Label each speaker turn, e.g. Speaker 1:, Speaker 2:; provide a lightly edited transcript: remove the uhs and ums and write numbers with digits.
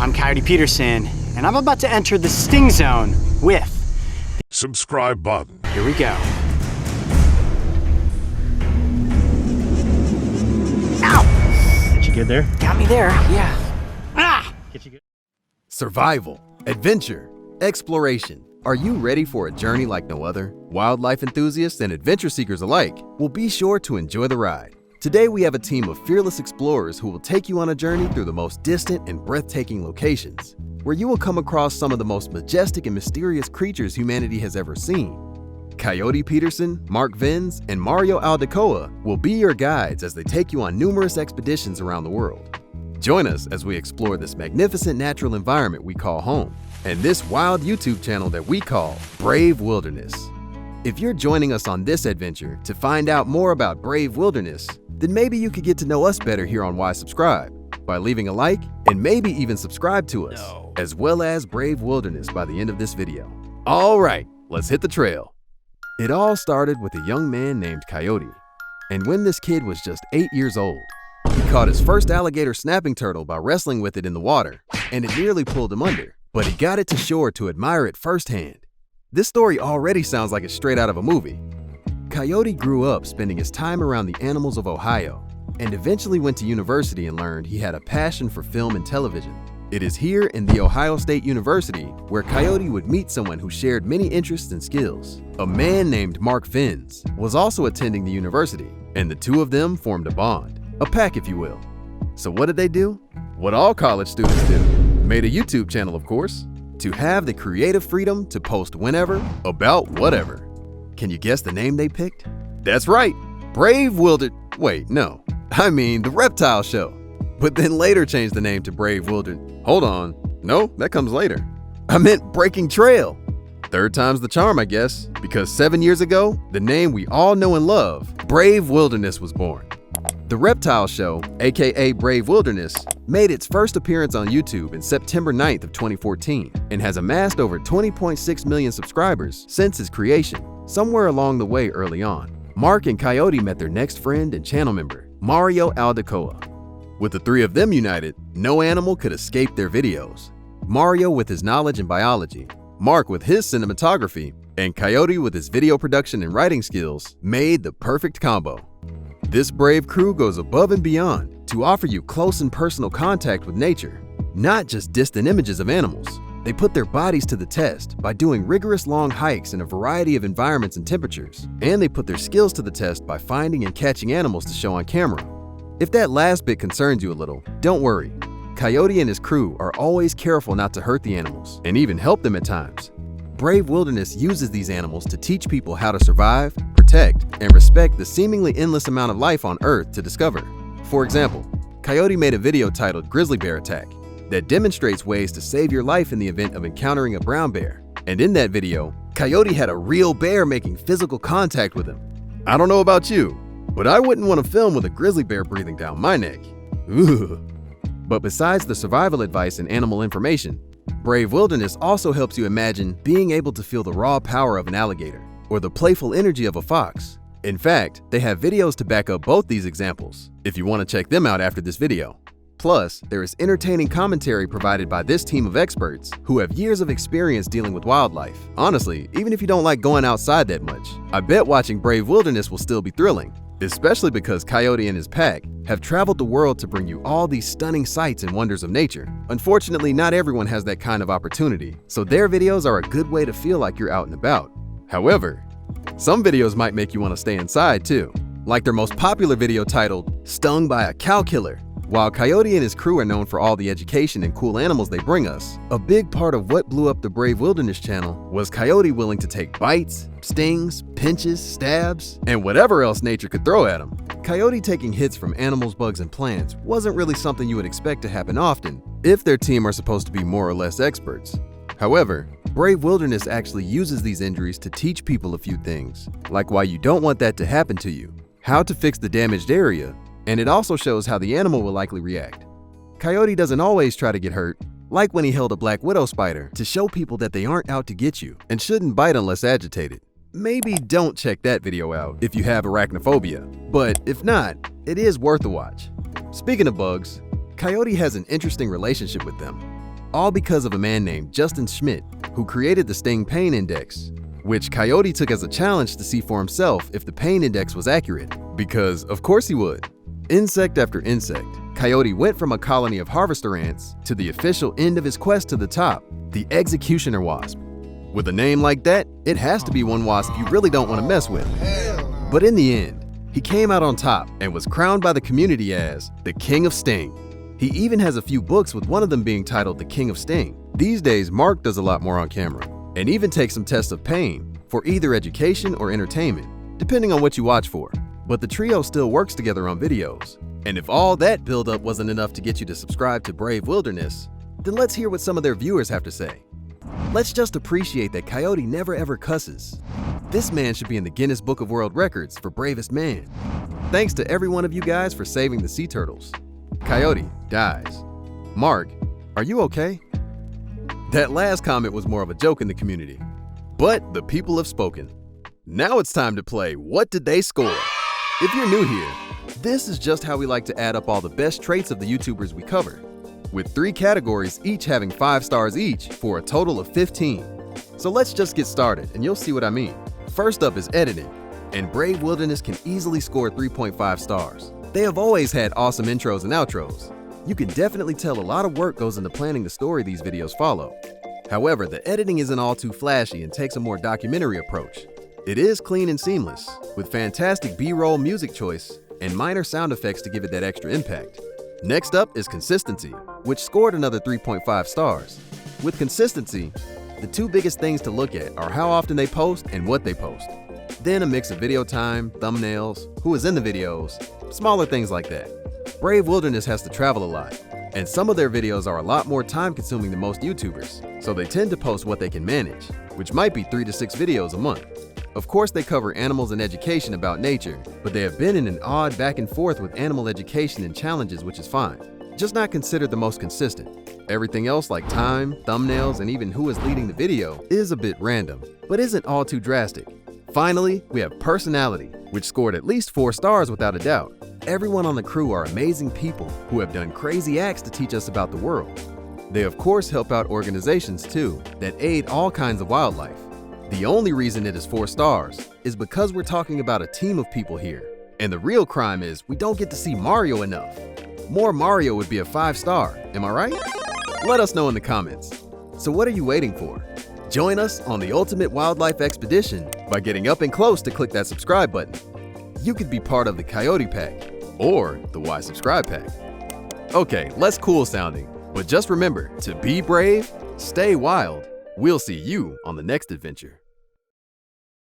Speaker 1: I'm Coyote Peterson, and I'm about to enter the Sting Zone with
Speaker 2: subscribe button.
Speaker 1: Here we go. Ow!
Speaker 3: Get you good there?
Speaker 1: Got me there, yeah. Ah!
Speaker 3: Get you good?
Speaker 4: Survival, adventure, exploration. Are you ready for a journey like no other? Wildlife enthusiasts and adventure seekers alike will be sure to enjoy the ride. Today we have a team of fearless explorers who will take you on a journey through the most distant and breathtaking locations, where you will come across some of the most majestic and mysterious creatures humanity has ever seen. Coyote Peterson, Mark Venz, and Mario Aldecoa will be your guides as they take you on numerous expeditions around the world. Join us as we explore this magnificent natural environment we call home, and this wild YouTube channel that we call Brave Wilderness. If you're joining us on this adventure to find out more about Brave Wilderness, then maybe you could get to know us better here on Why Subscribe by leaving a like and maybe even subscribe to us, as well as Brave Wilderness by the end of this video. All right, let's hit the trail. It all started with a young man named Coyote, and when this kid was just 8 years old, he caught his first alligator snapping turtle by wrestling with it in the water, and it nearly pulled him under, but he got it to shore to admire it firsthand. This story already sounds like it's straight out of a movie. Coyote grew up spending his time around the animals of Ohio, and eventually went to university and learned he had a passion for film and television. It is here in The Ohio State University where Coyote would meet someone who shared many interests and skills. A man named Mark Venz was also attending the university, and the two of them formed a bond, a pack if you will. So what did they do? What all college students do. Made a YouTube channel, of course, to have the creative freedom to post whenever, about whatever. Can you guess the name they picked? That's right, Brave Wait, no. I mean The Reptile Show. But then later changed the name to Brave Wilderness. Hold on. No, that comes later. I meant Breaking Trail. Third time's the charm, I guess, because 7 years ago, the name we all know and love, Brave Wilderness, was born. The Reptile Show, aka Brave Wilderness, made its first appearance on YouTube in September 9th of 2014 and has amassed over 20.6 million subscribers since its creation. Somewhere along the way early on, Mark and Coyote met their next friend and channel member, Mario Aldecoa. With the three of them united, no animal could escape their videos. Mario with his knowledge in biology, Mark with his cinematography, and Coyote with his video production and writing skills made the perfect combo. This brave crew goes above and beyond to offer you close and personal contact with nature, not just distant images of animals. They put their bodies to the test by doing rigorous long hikes in a variety of environments and temperatures, and they put their skills to the test by finding and catching animals to show on camera. If that last bit concerns you a little, don't worry. Coyote and his crew are always careful not to hurt the animals, and even help them at times. Brave Wilderness uses these animals to teach people how to survive, protect, and respect the seemingly endless amount of life on Earth to discover. For example, Coyote made a video titled Grizzly Bear Attack that demonstrates ways to save your life in the event of encountering a brown bear. And in that video, Coyote had a real bear making physical contact with him. I don't know about you, but I wouldn't want to film with a grizzly bear breathing down my neck. Ooh. But besides the survival advice and animal information, Brave Wilderness also helps you imagine being able to feel the raw power of an alligator or the playful energy of a fox. In fact, they have videos to back up both these examples if you want to check them out after this video. Plus, there is entertaining commentary provided by this team of experts who have years of experience dealing with wildlife. Honestly, even if you don't like going outside that much, I bet watching Brave Wilderness will still be thrilling, especially because Coyote and his pack have traveled the world to bring you all these stunning sights and wonders of nature. Unfortunately, not everyone has that kind of opportunity, so their videos are a good way to feel like you're out and about. However, some videos might make you want to stay inside too, like their most popular video titled Stung by a Cow Killer. While Coyote and his crew are known for all the education and cool animals they bring us, a big part of what blew up the Brave Wilderness channel was Coyote willing to take bites, stings, pinches, stabs, and whatever else nature could throw at him. Coyote taking hits from animals, bugs, and plants wasn't really something you would expect to happen often if their team are supposed to be more or less experts. However, Brave Wilderness actually uses these injuries to teach people a few things, like why you don't want that to happen to you, how to fix the damaged area, and it also shows how the animal will likely react. Coyote doesn't always try to get hurt, like when he held a black widow spider to show people that they aren't out to get you and shouldn't bite unless agitated. Maybe don't check that video out if you have arachnophobia, but if not, it is worth a watch. Speaking of bugs, Coyote has an interesting relationship with them. all because of a man named Justin Schmidt, who created the Sting Pain Index, which Coyote took as a challenge to see for himself if the pain index was accurate, because of course he would. Insect after insect, Coyote went from a colony of harvester ants to the official end of his quest to the top, the executioner wasp. With a name like that, it has to be one wasp you really don't want to mess with. But in the end, he came out on top and was crowned by the community as the King of Sting. He even has a few books with one of them being titled The King of Sting. These days, Mark does a lot more on camera and even takes some tests of pain for either education or entertainment, depending on what you watch for. But the trio still works together on videos. And if all that buildup wasn't enough to get you to subscribe to Brave Wilderness, then let's hear what some of their viewers have to say. Let's just appreciate that Coyote never ever cusses. This man should be in the Guinness Book of World Records for bravest man. Thanks to every one of you guys for saving the sea turtles. Coyote dies. Mark, are you okay? That last comment was more of a joke in the community. But the people have spoken. Now it's time to play What Did They Score? If you're new here, this is just how we like to add up all the best traits of the YouTubers we cover, with 3 categories each having 5 stars each for a total of 15. So let's just get started and you'll see what I mean. First up is editing, and Brave Wilderness can easily score 3.5 stars. They have always had awesome intros and outros. You can definitely tell a lot of work goes into planning the story these videos follow. However, the editing isn't all too flashy and takes a more documentary approach. It is clean and seamless, with fantastic B-roll music choice and minor sound effects to give it that extra impact. Next up is consistency, which scored another 3.5 stars. With consistency, the 2 biggest things to look at are how often they post and what they post. Then a mix of video time, thumbnails, who is in the videos, smaller things like that. Brave Wilderness has to travel a lot, and some of their videos are a lot more time consuming than most YouTubers, so they tend to post what they can manage, which might be 3 to 6 videos a month. Of course, they cover animals and education about nature, but they have been in an odd back and forth with animal education and challenges, which is fine. Just not considered the most consistent. Everything else like time, thumbnails, and even who is leading the video is a bit random, but isn't all too drastic. Finally, we have personality, which scored at least 4 stars without a doubt. Everyone on the crew are amazing people who have done crazy acts to teach us about the world. They of course help out organizations too, that aid all kinds of wildlife. The only reason it is 4 stars is because we're talking about a team of people here. And the real crime is we don't get to see Mario enough. More Mario would be a 5-star, am I right? Let us know in the comments. So what are you waiting for? Join us on the ultimate wildlife expedition by getting up and close to click that subscribe button. You could be part of the Coyote Pack or the Why Subscribe Pack. Okay, less cool sounding, but just remember to be brave, stay wild. We'll see you on the next adventure.